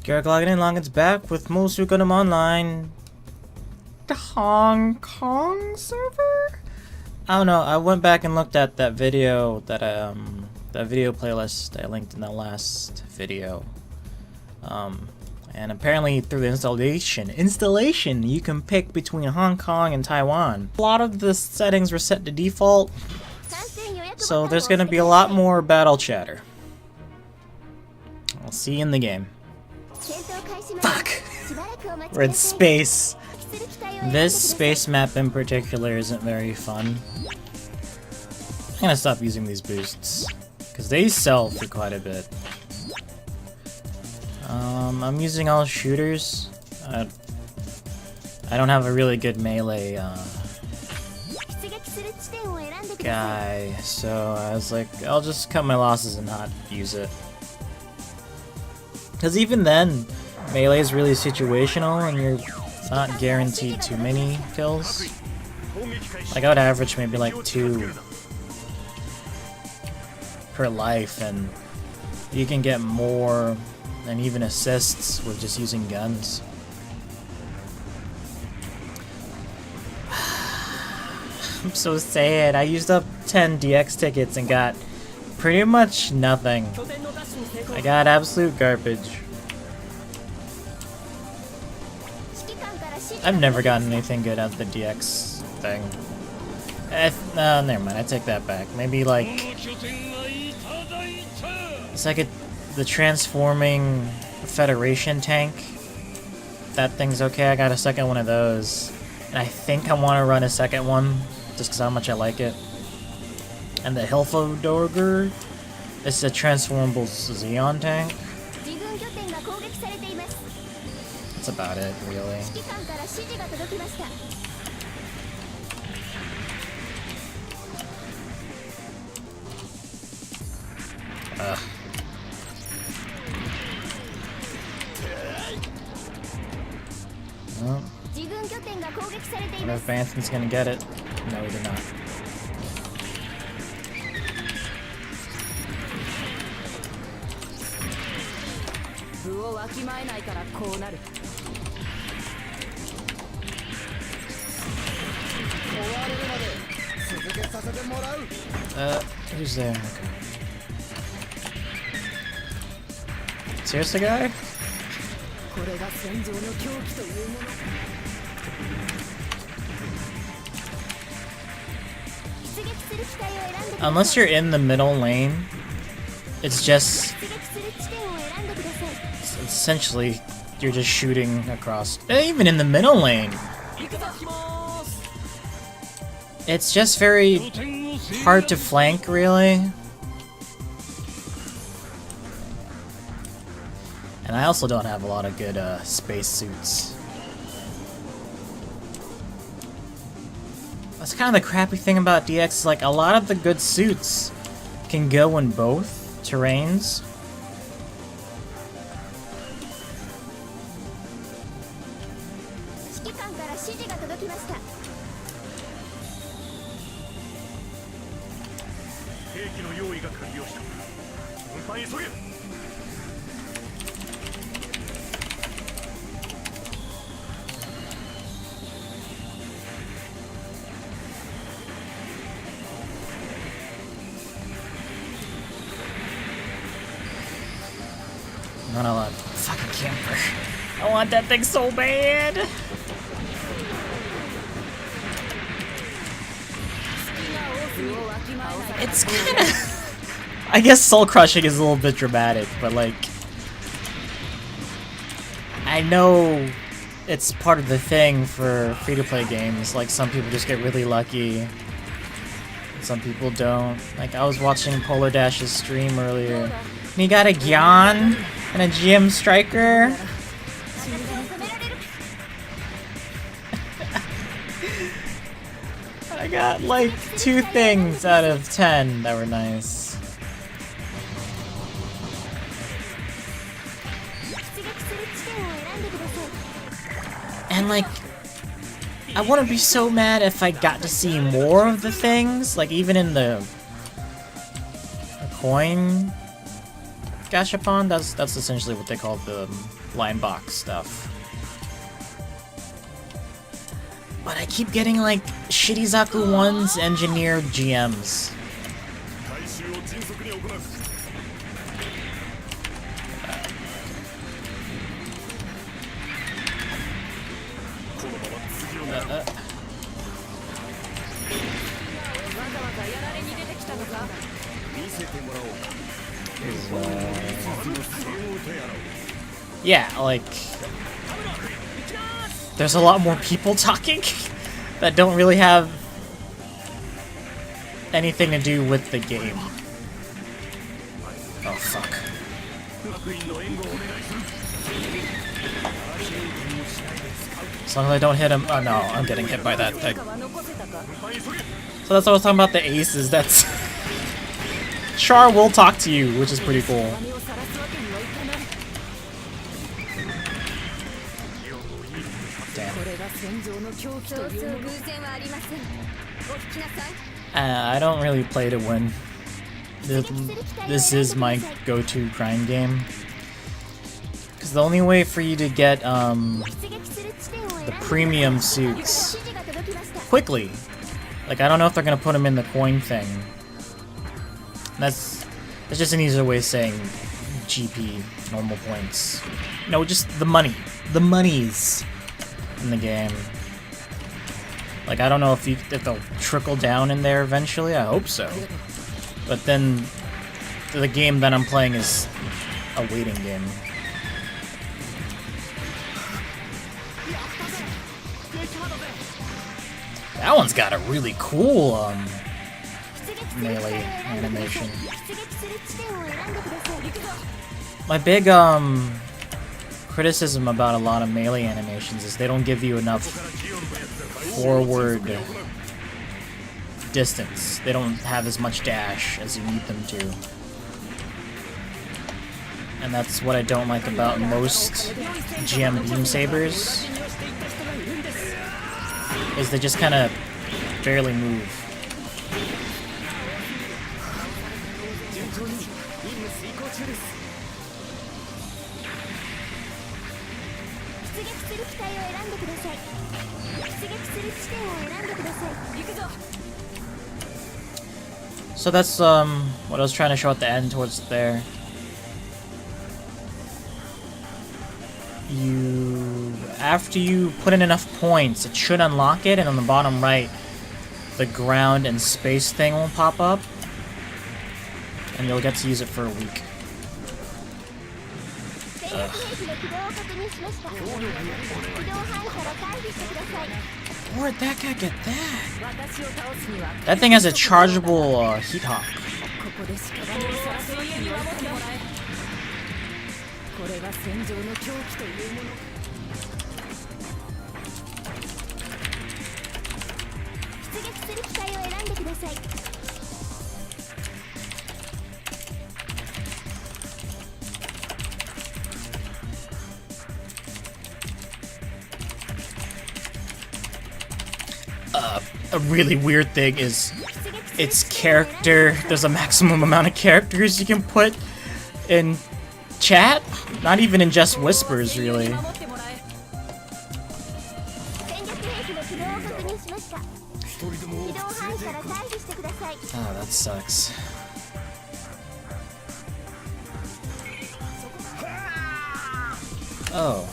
Ghirock Log IDs back with Mosu Gundam Online. The Hong Kong server? I don't know, I went back and looked at that video that video playlist I linked in that last video. And apparently through the installation you can pick between Hong Kong and Taiwan. A lot of the settings were set to default, so there's gonna be a lot more battle chatter. I'll see you in the game. Fuck! We're in space. This space map in particular isn't very fun. I'm gonna stop using these boosts, because they sell for quite a bit. I'm using all shooters. I don't have a really good melee guy, so I was like, I'll just cut my losses and not use it. Because even then, melee is really situational and you're not guaranteed too many kills. Like I would average maybe like 2 per life, and you can get more and even assists with just using guns. I'm so sad. I used up 10 DX tickets and got pretty much nothing. I got absolute garbage. I've never gotten anything good out of the DX thing. Never mind, I take that back. Maybe like... It's like the transforming Federation tank. That thing's okay, I got a second one of those. And I think I want to run a second one, just because how much I like it. And the Hilfodorger, it's a transformable Xeon tank. That's about it, really. Well, what if Banson's gonna get it? No, he did not. Who's there? Okay. Seriously, guy? Unless you're in the middle lane, it's just... essentially, you're just shooting across. Even in the middle lane! It's just very hard to flank, really. And I also don't have a lot of good space suits. That's kind of the crappy thing about DX, is like a lot of the good suits can go in both terrains. Not a lot. Fucking camper. I want that thing so bad. It's kind of... I guess soul crushing is a little bit dramatic, but like... I know it's part of the thing for free-to-play games. Like, some people just get really lucky. Some people don't. Like, I was watching Polar Dash's stream earlier. And he got a Gyan and a GM Striker. I got like 2 things out of 10 that were nice. And like, I wouldn't be so mad if I got to see more of the things, like even in the coin Gashapon? That's essentially what they call the line box stuff. But I keep getting like Shirizaku 1's engineered GMs. Yeah, like, there's a lot more people talking that don't really have anything to do with the game. Oh, fuck. As long as I don't hit him. Oh no, I'm getting hit by that thing. So that's what I was talking about, the aces. That's Char will talk to you, which is pretty cool. Damn. I don't really play to win. This is my go-to grind game. Because the only way for you to get the premium suits quickly, like I don't know if they're gonna put them in the coin thing. That's just an easier way of saying GP, normal points. No, just the money. The monies in the game. Like, I don't know if they'll trickle down in there eventually. I hope so. But then the game that I'm playing is a waiting game. That one's got a really cool melee animation. My big criticism about a lot of melee animations is they don't give you enough forward distance. They don't have as much dash as you need them to. And that's what I don't like about most GM beam sabers, is they just kind of barely move. So that's what I was trying to show at the end towards there. After you put in enough points, it should unlock it, and on the bottom right, the ground and space thing will pop up, and you'll get to use it for a week. Ugh. Where'd that guy get that? That thing has a chargeable heat hawk. A really weird thing is its character. There's a maximum amount of characters you can put in chat, not even in just whispers, really. Oh, that sucks. Oh.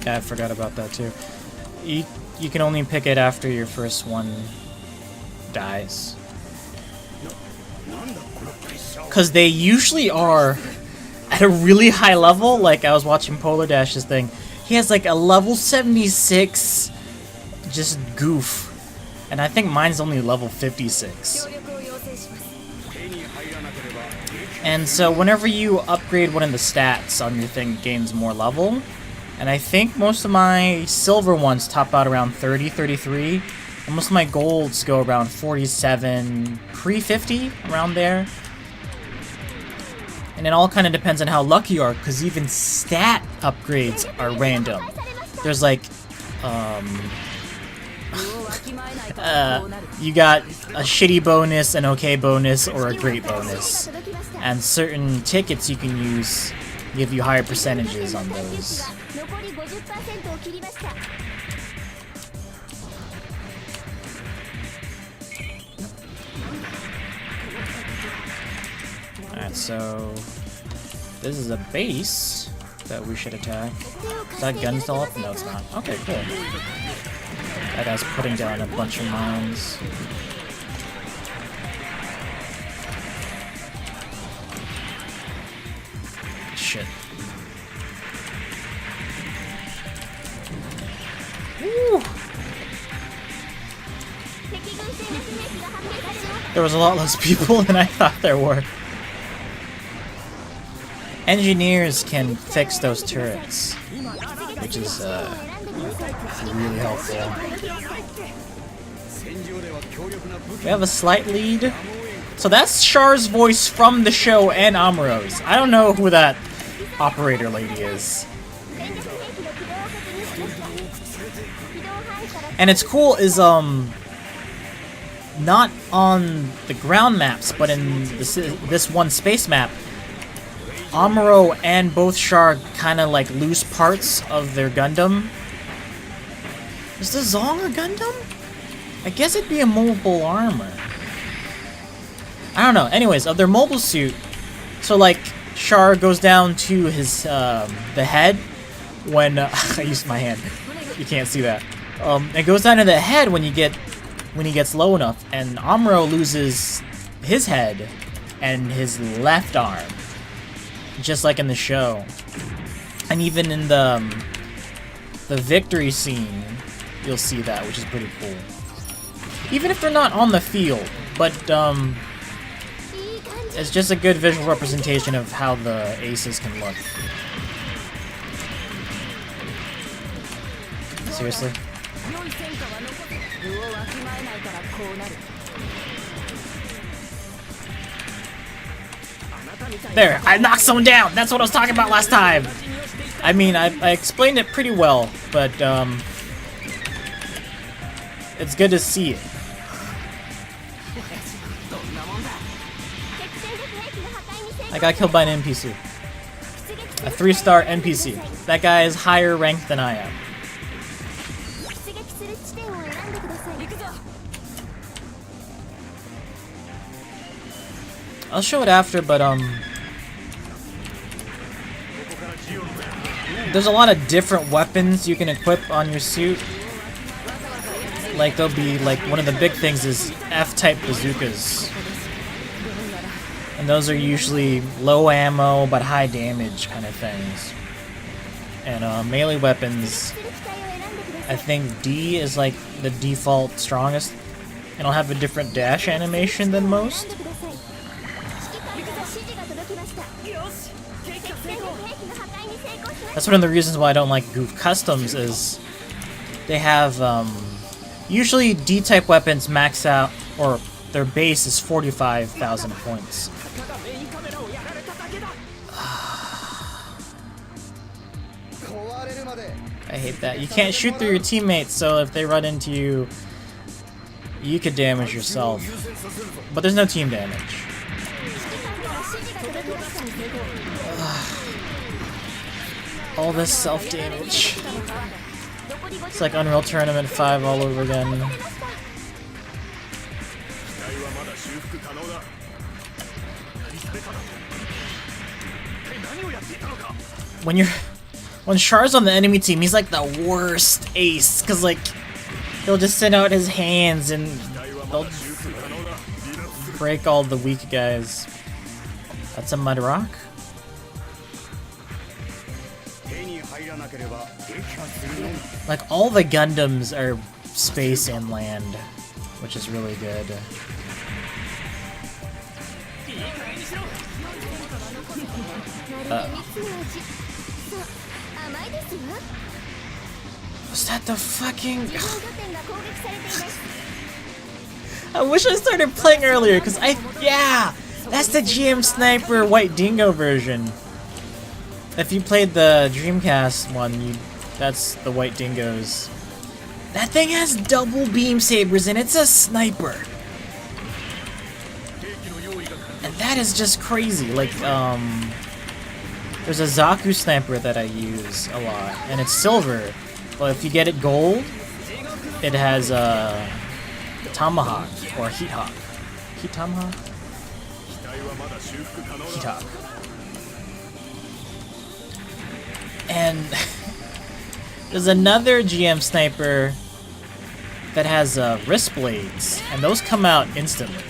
Yeah, I forgot about that too. You can only pick it after your first one dies. Because they usually are at a really high level. Like, I was watching Polar Dash's thing. He has like a level 76 just goof. And I think mine's only level 56. And so whenever you upgrade one of the stats on your thing, it gains more level. And I think most of my silver ones top out around 30, 33. Most of my golds go around 47, pre-50, around there. And it all kind of depends on how lucky you are, because even stat upgrades are random. There's like, you got a shitty bonus, an okay bonus, or a great bonus. And certain tickets you can use give you higher percentages on those. Alright, so this is a base that we should attack. Is that gun still up? No, it's not. Okay, cool. That guy's putting down a bunch of mines. Shit. Woo! There was a lot less people than I thought there were. Engineers can fix those turrets, which is really helpful. We have a slight lead. So that's Char's voice from the show and Amuro's. I don't know who that operator lady is. And it's cool is not on the ground maps, but in this one space map, Amuro and both Char kind of like lose parts of their Gundam. Is the Zong a Gundam? I guess it'd be a mobile armor. I don't know. Anyways, of their mobile suit, so like Char goes down to his the head when I used my hand. You can't see that. It goes down to the head when he gets low enough, and Amuro loses his head and his left arm, just like in the show. And even in the victory scene, you'll see that, which is pretty cool. Even if they're not on the field, but it's just a good visual representation of how the aces can look. Seriously? There, I knocked someone down! That's what I was talking about last time! I mean, I explained it pretty well, but it's good to see it. I got killed by an NPC. A 3-star NPC. That guy is higher ranked than I am. I'll show it after, but there's a lot of different weapons you can equip on your suit. Like there'll be like one of the big things is F-type bazookas. And those are usually low ammo but high damage kind of things. And melee weapons, I think D is like the default strongest. And it'll have a different dash animation than most. That's one of the reasons why I don't like Goof Customs is they have usually D-type weapons max out, or their base is 45,000 points. I hate that. You can't shoot through your teammates, so if they run into you, you could damage yourself. But there's no team damage. All this self-damage. It's like Unreal Tournament 5 all over again. When Char's on the enemy team, he's like the worst ace, cause like he'll just send out his hands and they'll break all the weak guys. That's a mud rock. Like all the Gundams are space and land, which is really good. Was that the fucking... I wish I started playing earlier, because yeah! That's the GM Sniper White Dingo version. If you played the Dreamcast one, that's the White Dingoes. That thing has double beam sabers and it's a sniper. And that is just crazy. Like, there's a Zaku sniper that I use a lot, and it's silver. But if you get it gold, it has a tomahawk or heat hawk. Heat tomahawk? Heat hawk. And there's another GM sniper that has wrist blades, and those come out instantly.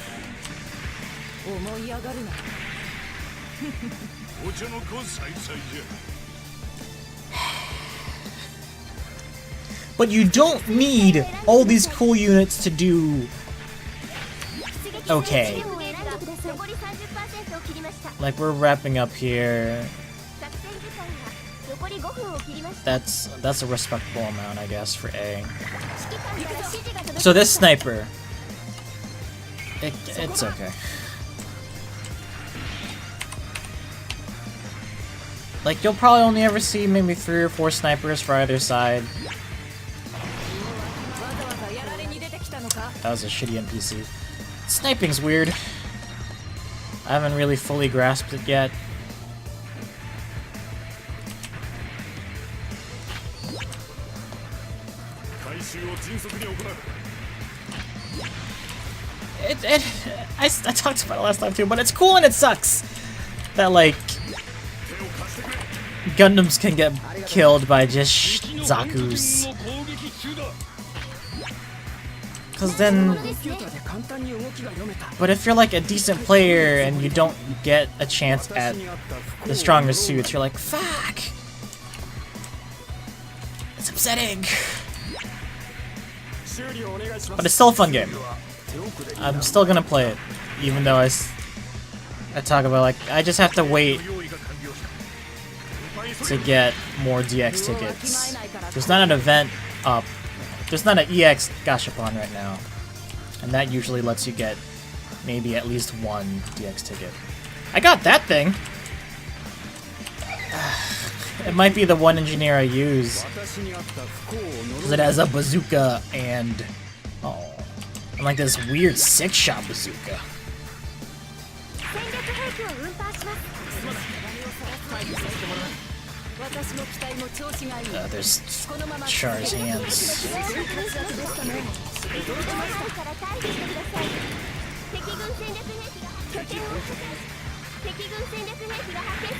But you don't need all these cool units to do okay. Like, we're wrapping up here. That's a respectable amount, I guess, for A. So this sniper, it's okay. Like, you'll probably only ever see maybe 3 or 4 snipers for either side. That was a shitty NPC. Sniping's weird. I haven't really fully grasped it yet. I talked about it last time too, but it's cool and it sucks that, like, Gundams can get killed by just Zakus. Cause then, but if you're like a decent player and you don't get a chance at the stronger suits, you're like, fuck! It's upsetting. But it's still a fun game. I'm still gonna play it, even though I talk about, like, I just have to wait to get more DX tickets. There's not an event up. There's not an EX Gashapon right now. And that usually lets you get maybe at least 1 DX ticket. I got that thing! It might be the one engineer I use. Because it has a bazooka and... oh. And like this weird 6-shot bazooka. There's Char's hands.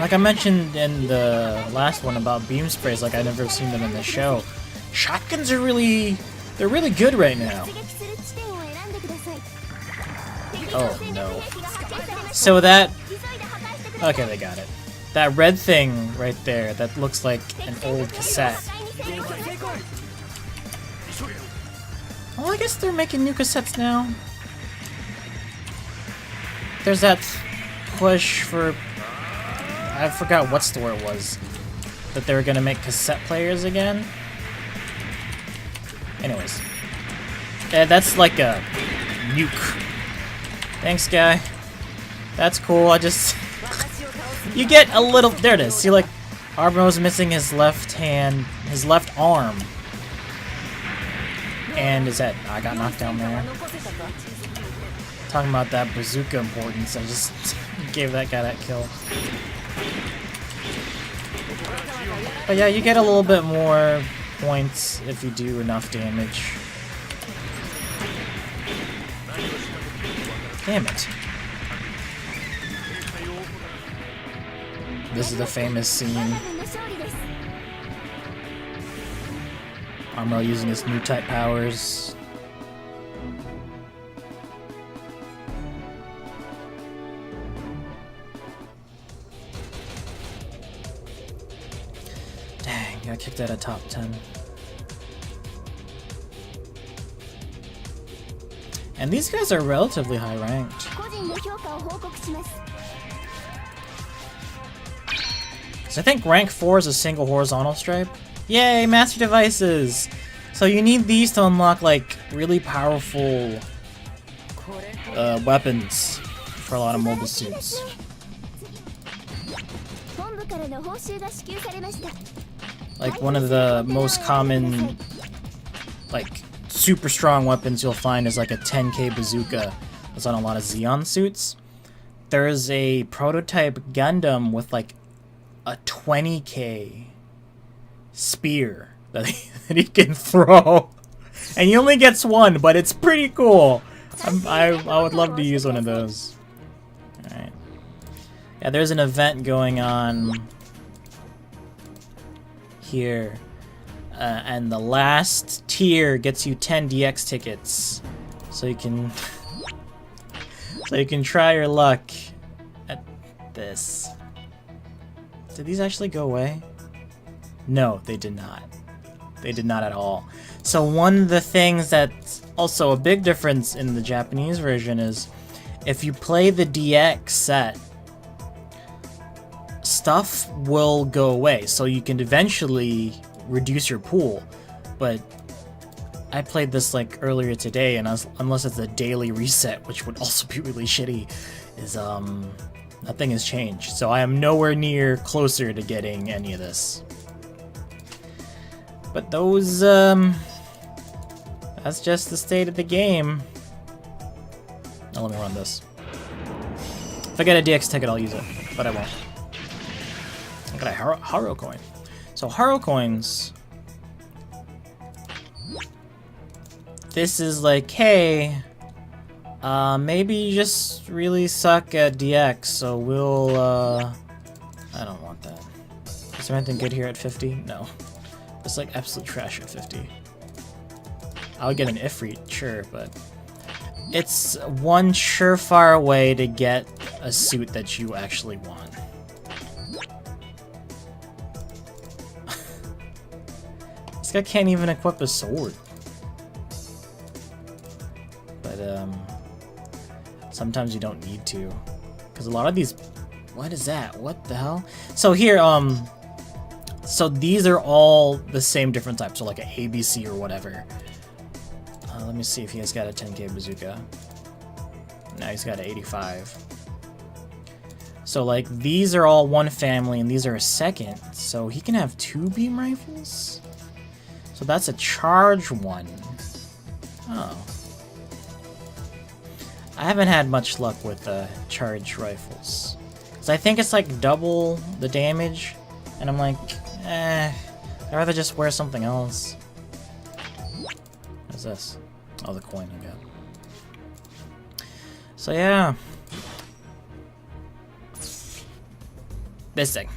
Like I mentioned in the last one about beam sprays, like I've never seen them in the show. Shotguns are they're really good right now. Oh no. So that... okay, they got it. That red thing right there, that looks like an old cassette. Oh, I guess they're making new cassettes now. There's that push for... I forgot what store it was. That they were gonna make cassette players again. Anyways. That's like a nuke. Thanks, guy. That's cool, I just... you get a little... there it is. See, like, Arbo's missing his left hand, his left arm. And his head. I got knocked down there. Talking about that bazooka importance, I just gave that guy that kill. But yeah, you get a little bit more points if you do enough damage. Damn it. This is the famous scene. Armo using his new type powers. Dang, got kicked out of top 10. And these guys are relatively high ranked. So I think rank 4 is a single horizontal stripe. Yay, master devices! So you need these to unlock like really powerful weapons for a lot of mobile suits. Like one of the most common, like super strong weapons you'll find is like a 10k bazooka. That's on a lot of Xeon suits. There's a prototype Gundam with like a 20k spear that he can throw, and he only gets one, but it's pretty cool. I would love to use one of those. All right. Yeah, there's an event going on here, and the last tier gets you 10 DX tickets, so you can try your luck at this. Did these actually go away? No, they did not. They did not at all. So one of the things that's also a big difference in the Japanese version is if you play the DX set, stuff will go away. So you can eventually reduce your pool. But I played this like earlier today, and unless it's a daily reset, which would also be really shitty, is nothing has changed. So I am nowhere near closer to getting any of this. But those, that's just the state of the game. Now let me run this. If I get a DX ticket, I'll use it, but I won't. I got a Haro coin. So Haro coins, this is like, hey, maybe you just really suck at DX, so we'll, I don't want that. Is there anything good here at 50? No. It's like absolute trash at 50. I would get an Ifrit, sure, but it's one surefire way to get a suit that you actually want. This guy can't even equip a sword. But sometimes you don't need to, because a lot of these, what is that? What the hell? So here, so these are all the same different types, so like an ABC or whatever. Let me see if he has got a 10k bazooka. No, he's got an 85. So like these are all one family and these are a second, so he can have 2 beam rifles? So that's a charge one. Oh. I haven't had much luck with charge rifles. Because I think it's like double the damage, and I'm like, I'd rather just wear something else. What's this? Oh, the coin I got. So yeah. This thing.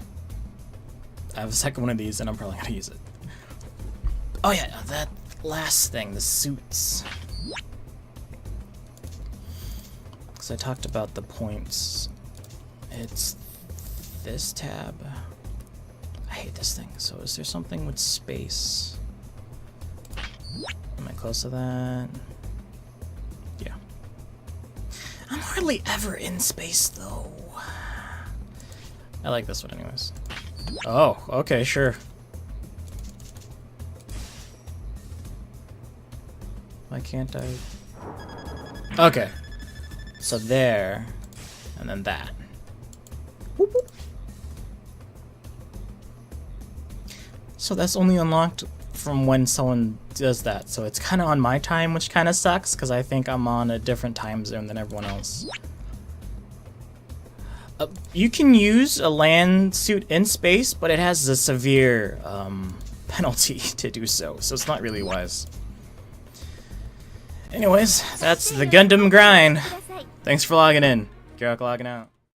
I have a second one of these and I'm probably gonna use it. Oh yeah, that last thing, the suits. Because I talked about the points. It's this tab. I hate this thing. So is there something with space? Am I close to that? Yeah. I'm hardly ever in space though. I like this one anyways. Oh, okay, sure. Why can't I? Okay. So there, and then that. Whoop, whoop. So that's only unlocked from when someone does that. So it's kind of on my time, which kind of sucks because I think I'm on a different time zone than everyone else. You can use a land suit in space, but it has a severe penalty to do so. So it's not really wise. Anyways, that's the Gundam grind. Thanks for logging in. Ghirock logging out.